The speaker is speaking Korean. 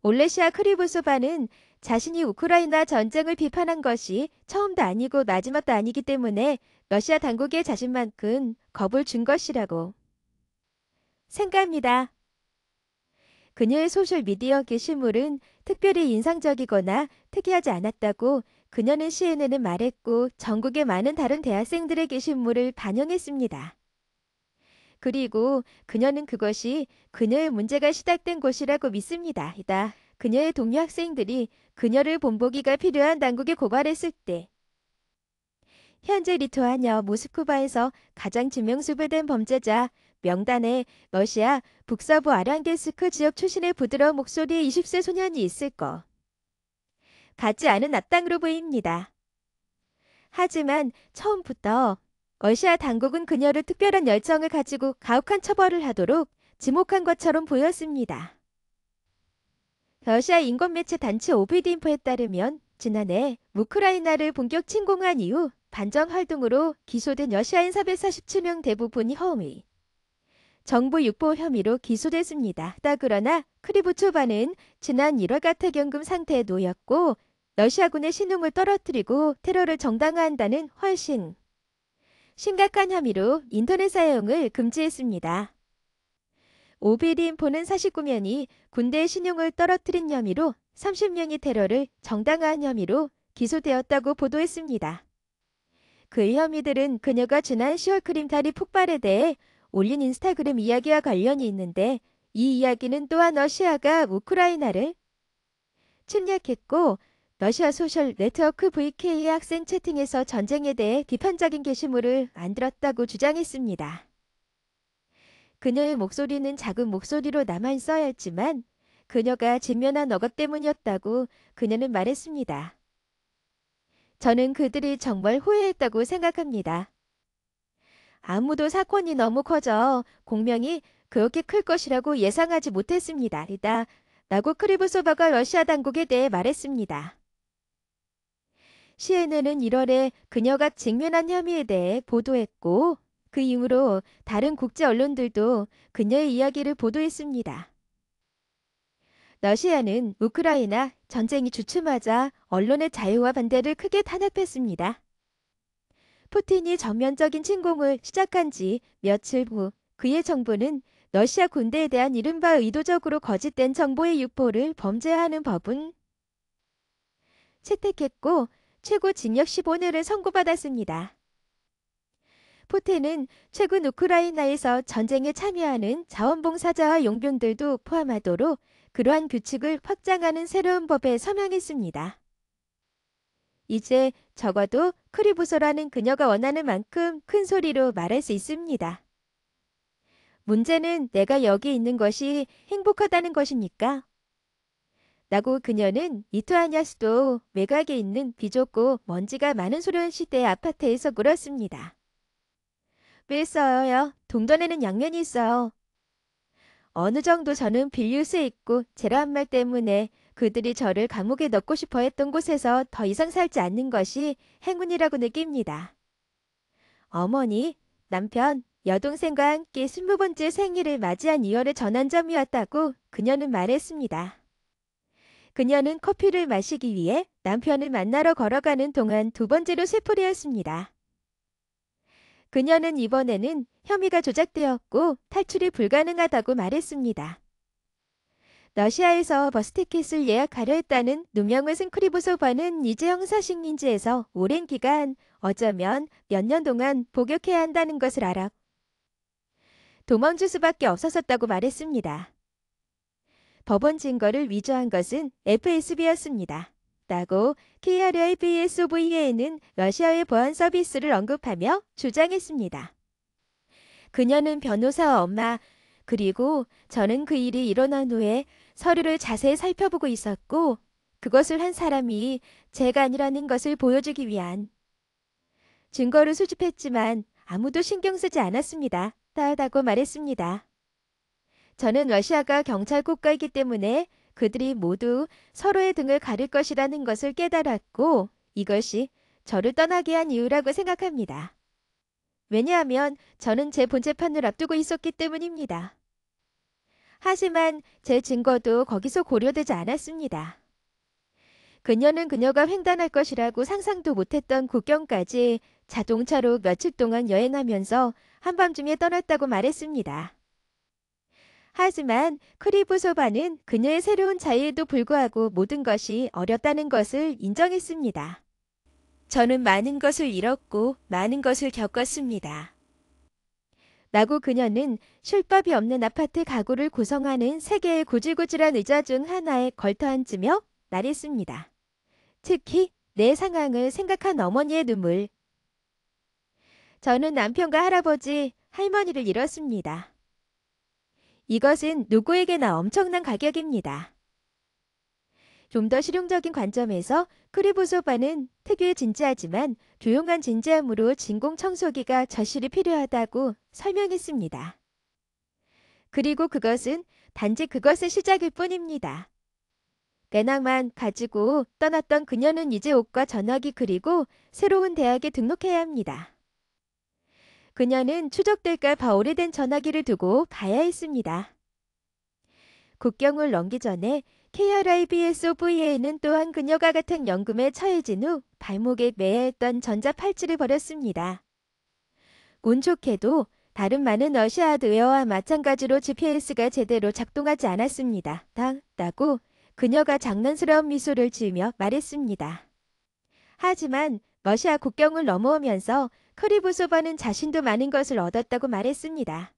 올레시아 크리브소바는 자신이 우크라이나 전쟁을 비판한 것이 처음도 아니고 마지막도 아니기 때문에 러시아 당국에 자신만큼 겁을 준 것이라고 생각합니다. 그녀의 소셜미디어 게시물은 특별히 인상적이거나 특이하지 않았다고 그녀는 CNN에 말했고 전국의 많은 다른 대학생들의 게시물을 반영했습니다. 그리고 그녀는 그것이 그녀의 문제가 시작된 곳이라고 믿습니다. 이다. 그녀의 동료 학생들이 그녀를 본보기가 필요한 당국에 고발했을 때 현재 리투아니아 모스크바에서 가장 지명수배된 범죄자 명단에 러시아 북서부 아량게스크 지역 출신의 부드러운 목소리의 20세 소년이 있을 것 같지 않은 악당으로 보입니다. 하지만 처음부터 러시아 당국은 그녀를 특별한 열정을 가지고 가혹한 처벌을 하도록 지목한 것처럼 보였습니다. 러시아 인권매체 단체 오비디인포에 따르면 지난해 우크라이나를 본격 침공한 이후 반정 활동으로 기소된 러시아인 447명 대부분이 허위, 정부 유포 혐의로 기소됐습니다. 그러나 크리브초바는 지난 1월 가택연금 상태에 놓였고 러시아군의 신용을 떨어뜨리고 테러를 정당화한다는 훨씬 심각한 혐의로 인터넷 사용을 금지했습니다. 오비디인포는 49명이 군대의 신용을 떨어뜨린 혐의로 30명이 테러를 정당화한 혐의로 기소되었다고 보도했습니다. 그 혐의들은 그녀가 지난 10월 크림탈이 폭발에 대해 올린 인스타그램 이야기와 관련이 있는데 이 이야기는 또한 러시아가 우크라이나를 침략했고 러시아 소셜 네트워크 VK의 학생 채팅에서 전쟁에 대해 비판적인 게시물을 만들었다고 주장했습니다. 그녀의 목소리는 작은 목소리로 남아있어야 했지만 그녀가 직면한 억압 때문이었다고 그녀는 말했습니다. 저는 그들이 정말 후회했다고 생각합니다. 아무도 사건이 너무 커져 공명이 그렇게 클 것이라고 예상하지 못했습니다. 라고 크리브소바가 러시아 당국에 대해 말했습니다. CNN은 1월에 그녀가 직면한 혐의에 대해 보도했고 그 이후로 다른 국제 언론들도 그녀의 이야기를 보도했습니다. 러시아는 우크라이나 전쟁이 주춤하자 언론의 자유와 반대를 크게 탄압했습니다. 푸틴이 전면적인 침공을 시작한 지 며칠 후 그의 정부는 러시아 군대에 대한 이른바 의도적으로 거짓된 정보의 유포를 범죄하는 법은 채택했고 최고 징역 15년을 선고받았습니다. 푸틴은 최근 우크라이나에서 전쟁에 참여하는 자원봉사자와 용병들도 포함하도록 그러한 규칙을 확장하는 새로운 법에 서명했습니다. 이제 적어도 크리브소라는 그녀가 원하는 만큼 큰 소리로 말할 수 있습니다. 문제는 내가 여기 있는 것이 행복하다는 것입니까? 라고 그녀는 리투아니아 수도 외곽에 있는 비좁고 먼지가 많은 소련 시대의 아파트에서 물었습니다. 왜 써요? 동전에는 양면이 있어요. 어느 정도 저는 빌뉴스에 있고 제라한 말 때문에 그들이 저를 감옥에 넣고 싶어 했던 곳에서 더 이상 살지 않는 것이 행운이라고 느낍니다. 어머니, 남편, 여동생과 함께 20번째 생일을 맞이한 2월의 전환점이었다고 그녀는 말했습니다. 그녀는 커피를 마시기 위해 남편을 만나러 걸어가는 동안 두 번째로 쇠풀이였습니다. 그녀는 이번에는 혐의가 조작되었고 탈출이 불가능하다고 말했습니다. 러시아에서 버스 티켓을 예약하려 했다는 누명을 쓴 크리브소바는 이제 형사식민지에서 오랜 기간 어쩌면 몇 년 동안 복역해야 한다는 것을 알아 도망칠 수밖에 없었다고 말했습니다. 법원 증거를 위조한 것은 FSB였습니다. 라고 KRIBSOVA는 러시아의 보안 서비스를 언급하며 주장했습니다. 그녀는 변호사와 엄마 그리고 저는 그 일이 일어난 후에 서류를 자세히 살펴보고 있었고 그것을 한 사람이 제가 아니라는 것을 보여주기 위한 증거를 수집했지만 아무도 신경 쓰지 않았습니다. 따하다고 말했습니다. 저는 러시아가 경찰 국가이기 때문에 그들이 모두 서로의 등을 가릴 것이라는 것을 깨달았고 이것이 저를 떠나게 한 이유라고 생각합니다. 왜냐하면 저는 제 본 재판을 앞두고 있었기 때문입니다. 하지만 제 증거도 거기서 고려되지 않았습니다. 그녀는 그녀가 횡단할 것이라고 상상도 못했던 국경까지 자동차로 며칠 동안 여행하면서 한밤중에 떠났다고 말했습니다. 하지만 크리브소바는 그녀의 새로운 자유에도 불구하고 모든 것이 어렵다는 것을 인정했습니다. 저는 많은 것을 잃었고 많은 것을 겪었습니다. 라고 그녀는 쉴밥이 없는 아파트 가구를 구성하는 세 개의 구질구질한 의자 중 하나에 걸터앉으며 말했습니다. 특히 내 상황을 생각한 어머니의 눈물. 저는 남편과 할아버지, 할머니를 잃었습니다. 이것은 누구에게나 엄청난 가격입니다. 좀 더 실용적인 관점에서 크리브소바는 특유의 진지하지만 조용한 진지함으로 진공청소기가 절실히 필요하다고 설명했습니다. 그리고 그것은 단지 그것의 시작일 뿐입니다. 배낭만 가지고 떠났던 그녀는 이제 옷과 전화기 그리고 새로운 대학에 등록해야 합니다. 그녀는 추적될까 봐 오래된 전화기를 두고 봐야 했습니다. 국경을 넘기 전에 KRIBSOVA는 또한 그녀가 같은 연금에 처해진 후 발목에 매야 했던 전자팔찌를 버렸습니다. 운 좋게도 다른 많은 러시아 하드웨어와 마찬가지로 GPS가 제대로 작동하지 않았습니다. 라고 그녀가 장난스러운 미소를 지으며 말했습니다. 하지만 러시아 국경을 넘어오면서 크리브소바는 자신도 많은 것을 얻었다고 말했습니다.